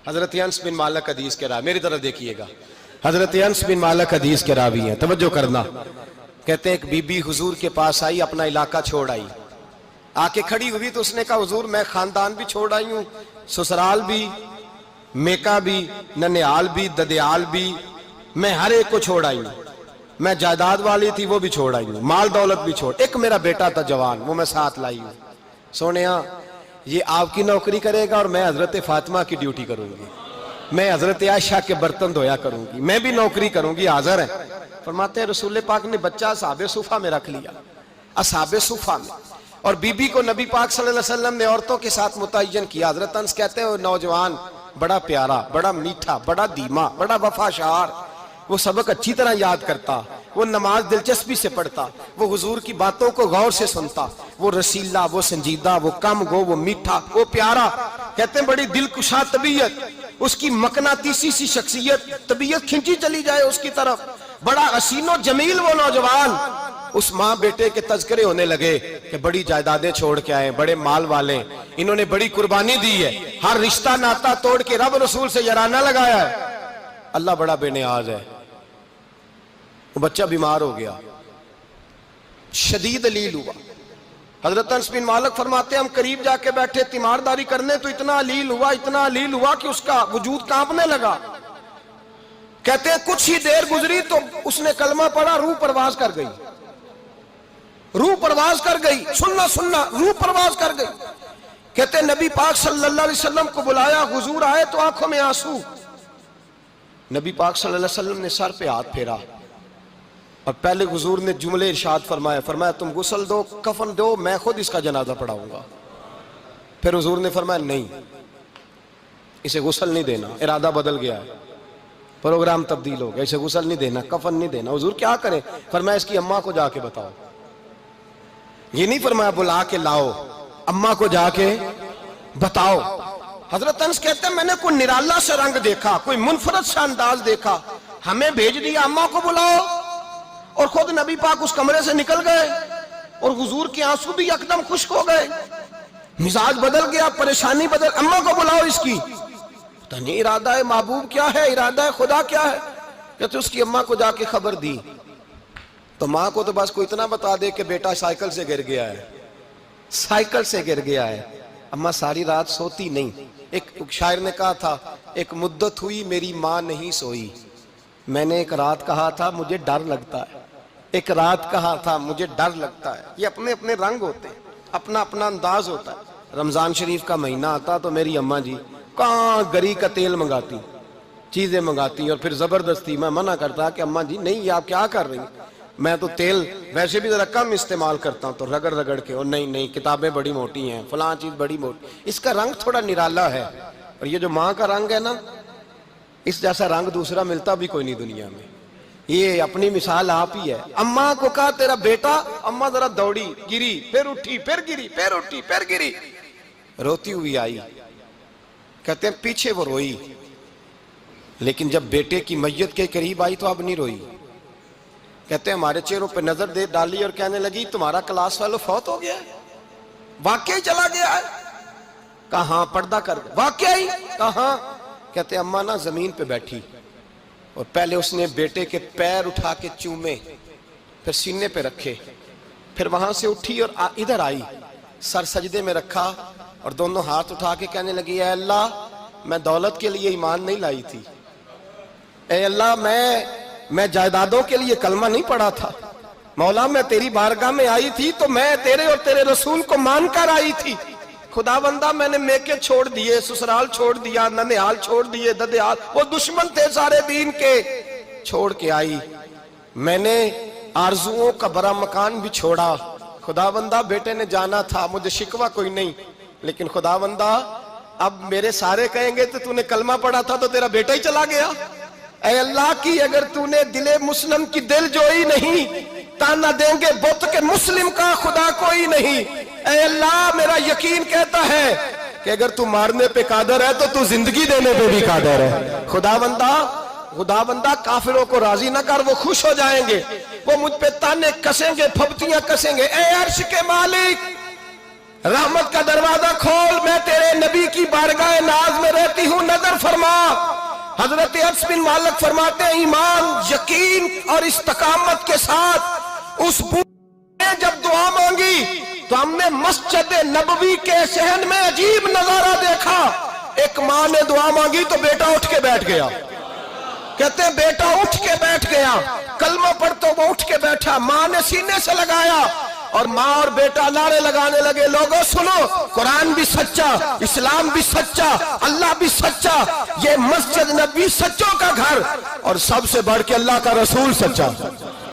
حضرت انس بن مالک حدیث کے راوی، میری طرف دیکھیے گا، حضرت انس بن مالک حدیث کے راوی ہیں، توجہ کرنا۔ کہتے ہیں ایک بی بی حضور کے پاس آئی، اپنا علاقہ چھوڑ آئی، آ کے کھڑی ہوئی تو اس نے کہا حضور میں خاندان بھی چھوڑ آئی ہوں، سسرال بھی، میکا بھی، ننیال بھی، ددیال بھی، میں ہر ایک کو چھوڑ آئی ہوں، میں جائیداد والی تھی وہ بھی چھوڑ آئی ہوں، مال دولت بھی چھوڑ، ایک میرا بیٹا تھا جوان وہ میں ساتھ لائی ہوں۔ سونیا یہ آپ کی نوکری کرے گا اور میں حضرت فاطمہ کی ڈیوٹی کروں گی، میں حضرت عائشہ کے برتن دھویا کروں گی، میں بھی نوکری کروں گی، حاضر ہے۔ فرماتے ہیں رسول پاک نے بچہ اصحاب صفہ میں رکھ لیا، اصحاب صفہ میں، اور بی بی کو نبی پاک صلی اللہ علیہ وسلم نے عورتوں کے ساتھ متعین کیا۔ حضرت انس کہتے ہیں وہ نوجوان بڑا پیارا، بڑا میٹھا، بڑا دھیما، بڑا وفاشار، وہ سبق اچھی طرح یاد کرتا، وہ نماز دلچسپی سے پڑھتا، وہ حضور کی باتوں کو غور سے سنتا، وہ رسیلا، وہ سنجیدہ، وہ کم گو، وہ میٹھا، وہ پیارا، کہتے ہیں بڑی دلکشا طبیعت، اس کی مقناطیسی سی شخصیت، طبیعت کھنچی چلی جائے اس کی طرف، بڑا حسین و جمیل وہ نوجوان۔ اس ماں بیٹے کے تذکرے ہونے لگے کہ بڑی جائیدادیں چھوڑ کے آئے، بڑے مال والے، انہوں نے بڑی قربانی دی ہے، ہر رشتہ ناتا توڑ کے رب رسول سے یارانہ لگایا ہے، اللہ بڑا بے نیاز ہے۔ وہ بچہ بیمار ہو گیا، شدید علیل ہوا۔ حضرت انس بن مالک فرماتے ہیں ہم قریب جا کے بیٹھے تیمارداری کرنے تو اتنا علیل ہوا کہ اس کا وجود کانپنے لگا۔ کہتے ہیں کچھ ہی دیر گزری تو اس نے کلمہ پڑھا، روح پرواز کر گئی، روح پرواز کر گئی، سننا روح پرواز کر گئی۔ کہتے ہیں نبی پاک صلی اللہ علیہ وسلم کو بلایا، حضور آئے تو آنکھوں میں آنسو۔ نبی پاک صلی اللہ علیہ وسلم نے سر پہ ہاتھ پھیرا اور پہلے حضور نے جملے ارشاد فرمایا تم غسل دو، کفن دو، میں خود اس کا جنازہ پڑھاؤں گا۔ پھر حضور نے فرمایا نہیں، اسے غسل نہیں دینا، ارادہ بدل گیا ہے، پروگرام تبدیل ہو گیا، اسے غسل نہیں دینا، کفن نہیں دینا۔ حضور کیا کریں؟ فرمایا اس کی اماں کو جا کے بتاؤ۔ یہ نہیں فرمایا بلا کے لاؤ، اماں کو جا کے بتاؤ۔ حضرت انس کہتے ہیں میں نے کوئی نرالا سے رنگ دیکھا، کوئی منفرد سا انداز دیکھا، ہمیں بھیج دیا اماں کو بلاؤ، اور خود نبی پاک اس کمرے سے نکل گئے اور حضور کے آنسو بھی یکدم خشک ہو گئے، مزاج بدل گیا، پریشانی بدل، اماں کو بلاؤ اس کی۔ پتہ نہیں ارادہ ہے محبوب کیا ہے، ارادہ ہے خدا کیا ہے۔ کہتے اس کی اماں کو جا کے خبر دی تو ماں کو تو بس کوئی اتنا بتا دے کہ بیٹا سائیکل سے گر گیا ہے، سائیکل سے گر گیا ہے۔ اماں ساری رات سوتی نہیں۔ ایک شاعر نے کہا تھا ایک مدت ہوئی میری ماں نہیں سوئی، میں نے ایک رات کہا تھا مجھے ڈر لگتا ہے، ایک رات کہا تھا مجھے ڈر لگتا ہے۔ یہ اپنے اپنے رنگ ہوتے ہیں، اپنا اپنا انداز ہوتا ہے۔ رمضان شریف کا مہینہ آتا تو میری اماں جی کہاں گری کا تیل منگاتی، چیزیں منگاتی، اور پھر زبردستی میں منع کرتا کہ اماں جی نہیں یہ آپ کیا کر رہی ہیں، میں تو تیل ویسے بھی ذرا کم استعمال کرتا ہوں، تو رگڑ رگڑ کے، اور نہیں کتابیں بڑی موٹی ہیں، فلاں چیز بڑی موٹی، اس کا رنگ تھوڑا نرالا ہے۔ اور یہ جو ماں کا رنگ ہے نا، اس جیسا رنگ دوسرا ملتا بھی کوئی نہیں دنیا میں۔ یہ اپنی مثال آپ ہی ہے۔ اماں کو کہا تیرا بیٹا، اماں ذرا دوڑی، گری، پھر اٹھی، پھر گری، پھر اٹھی، پھر گری، روتی ہوئی آئی۔ کہتے ہیں پیچھے وہ روئی، لیکن جب بیٹے کی میت کے قریب آئی تو اب نہیں روئی۔ کہتے ہیں ہمارے چہروں پہ نظر دے ڈالی اور کہنے لگی تمہارا کلاس فیلو فوت ہو گیا ہے، واقعی چلا گیا ہے؟ کہاں پردہ کر گیا، واقعی کہاں؟ کہتے ہیں اماں نا زمین پہ بیٹھی اور پہلے اس نے بیٹے کے پیر اٹھا کے چومے، پھر سینے پہ رکھے، پھر وہاں سے اٹھی اور ادھر آئی، سر سجدے میں رکھا اور دونوں ہاتھ اٹھا کے کہنے لگی اے اللہ میں دولت کے لیے ایمان نہیں لائی تھی، اے اللہ میں جائیدادوں کے لیے کلمہ نہیں پڑھا تھا، مولا میں تیری بارگاہ میں آئی تھی تو میں تیرے اور تیرے رسول کو مان کر آئی تھی، خدا بندہ میں نے میکے چھوڑ دیے، سسرال چھوڑ دیا، ننیال چھوڑ دیے، ددیال، وہ دشمن تھے سارے دین کے، چھوڑ کے آئی، میں نے آرزوؤں کا بڑا مکان بھی چھوڑا، خدا بندہ بیٹے نے جانا تھا، مجھے شکوہ کوئی نہیں، لیکن خدا بندہ اب میرے سارے کہیں گے تو نے کلمہ پڑھا تھا تو تیرا بیٹا ہی چلا گیا، اے اللہ کی اگر نے دل مسلم کی دل جوئی نہیں، تانا دیں گے بت کے مسلم کا خدا کوئی نہیں، اے اللہ میرا یقین کہتا ہے کہ اگر تو مارنے پہ قادر ہے تو زندگی دینے پہ بھی قادر ہے، خدا بندہ کافروں کو راضی نہ کر، وہ خوش ہو جائیں گے، وہ مجھ پہ تانے کسیں گے، پھپتیاں کسیں گے، اے عرش کے مالک رحمت کا دروازہ کھول، میں تیرے نبی کی بارگاہ ناز میں رہتی ہوں، نظر فرما حضرت انس بن مالک فرماتے ہیں ایمان، یقین اور استقامت کے ساتھ اس بوڑھے نے جب دعا مانگی تو ہم نے مسجد نبوی کے صحن میں عجیب نظارہ دیکھا. ایک ماں نے دعا مانگی تو بیٹا اٹھ کے بیٹھ گیا. کہتے ہیں بیٹا اٹھ کے بیٹھ گیا، کلمہ پڑھ تو وہ اٹھ کے بیٹھا، ماں نے سینے سے لگایا اور ماں اور بیٹا نعرے لگانے لگے، لوگوں سنو، قرآن بھی سچا، اسلام بھی سچا، اللہ بھی سچا، یہ مسجد نبوی سچوں کا گھر، اور سب سے بڑھ کے اللہ کا رسول سچا.